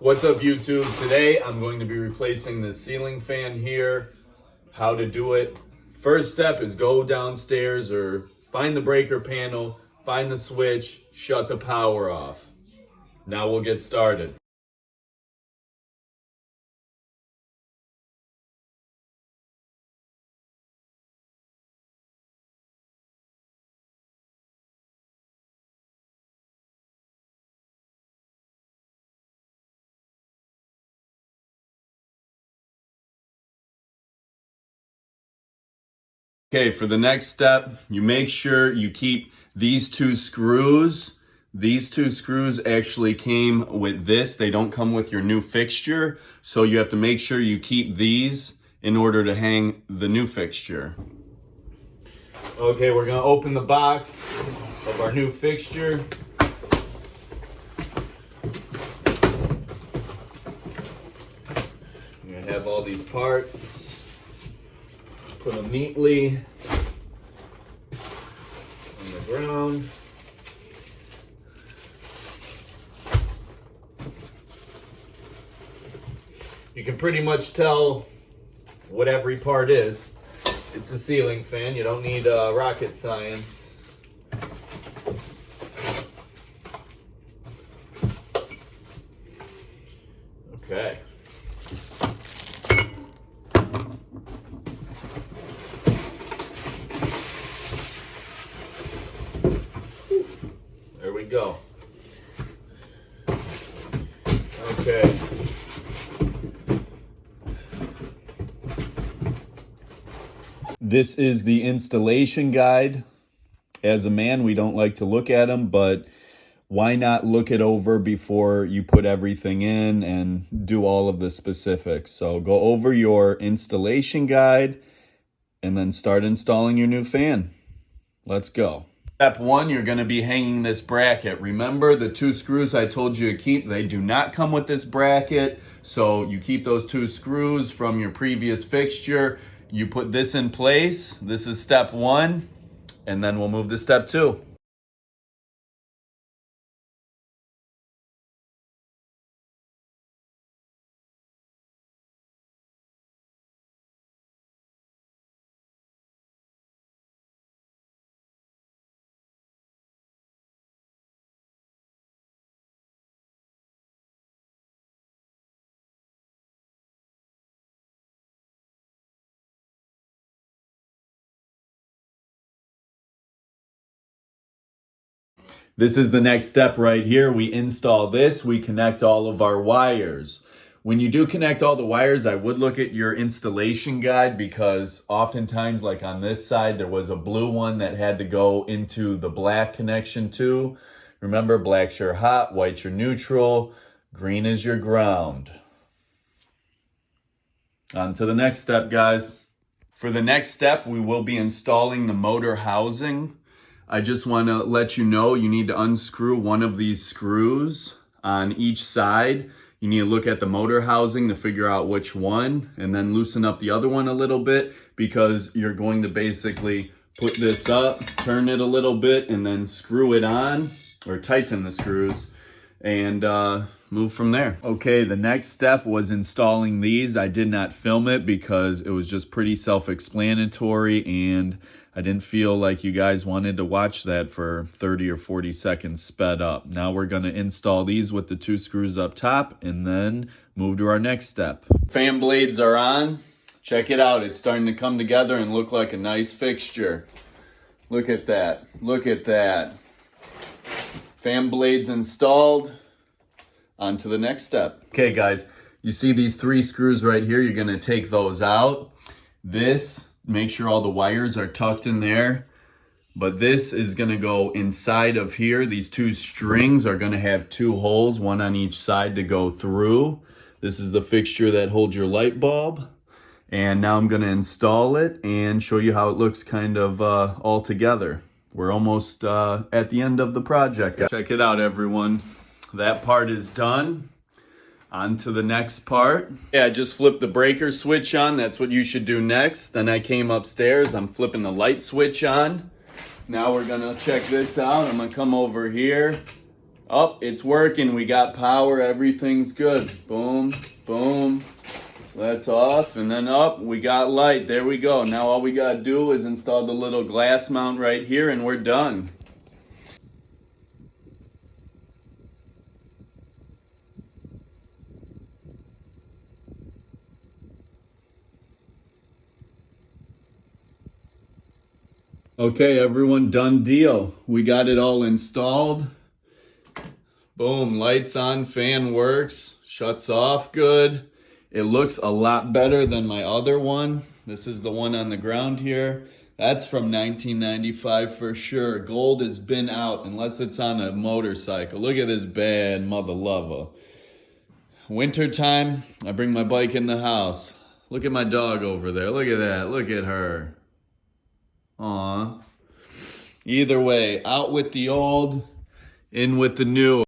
What's up, YouTube? Today I'm going to be replacing the ceiling fan here. How to do it. First step is go downstairs or find the breaker panel, find the switch, shut the power off. Now we'll get started. Okay, for the next step, you make sure you keep these two screws. These two screws actually came with this. They don't come with your new fixture. So you have to make sure you keep these in order to hang the new fixture. Okay, we're gonna open the box of our new fixture. You're gonna have all these parts. Put them neatly on the ground. You can pretty much tell what every part is. It's a ceiling fan. You don't need rocket science. Okay. There we go. Okay. This is the installation guide. As a man, we don't like to look at them, but why not look it over before you put everything in and do all of the specifics? So go over your installation guide and then start installing your new fan. Let's go. Step one, you're going to be hanging this bracket. Remember the two screws I told you to keep, they do not come with this bracket. So you keep those two screws from your previous fixture. You put this in place. This is step one, and then we'll move to step two. This is the next step right here. We install this, we connect all of our wires. When you do connect all the wires, I would look at your installation guide because oftentimes, like on this side, there was a blue one that had to go into the black connection too. Remember, black's your hot, white's your neutral, green is your ground. On to the next step, guys. For the next step, we will be installing the motor housing. I just want to let you know you need to unscrew one of these screws on each side. You need to look at the motor housing to figure out which one and then loosen up the other one a little bit because you're going to basically put this up, turn it a little bit, and then screw it on or tighten the screws and move from there. Okay, the next step was installing these. I did not film it because it was just pretty self-explanatory and I didn't feel like you guys wanted to watch that for 30 or 40 seconds sped up. Now we're going to install these with the two screws up top and then move to our next step. Fan blades are on. Check it out. It's starting to come together and look like a nice fixture. Look at that. Look at that. Fan blades installed. On to the next step. Okay, guys, you see these three screws right here? You're going to take those out. This, make sure all the wires are tucked in there. But this is going to go inside of here. These two strings are going to have two holes, one on each side to go through. This is the fixture that holds your light bulb. And now I'm going to install it and show you how it looks kind of all together. We're almost at the end of the project. Check it out, everyone. That part is done. On to the next part. Yeah, I just flipped the breaker switch on. That's what you should do next. Then I came upstairs. I'm flipping the light switch on. Now we're gonna check this out. I'm gonna come over here. Oh, it's working. We got power. Everything's good. Boom, boom. So that's off. And then up, we got light. There we go. Now all we got to do is install the little glass mount right here and we're done. Okay, everyone, done deal. We got it all installed. Boom, lights on, fan works, shuts off good. It looks a lot better than my other one. This is the one on the ground here. That's from 1995 for sure. Gold has been out unless it's on a motorcycle. Look at this bad mother lover. Winter time, I bring my bike in the house. Look at my dog over there. Look at that. Look at her. Aw. Either way, out with the old, in with the new.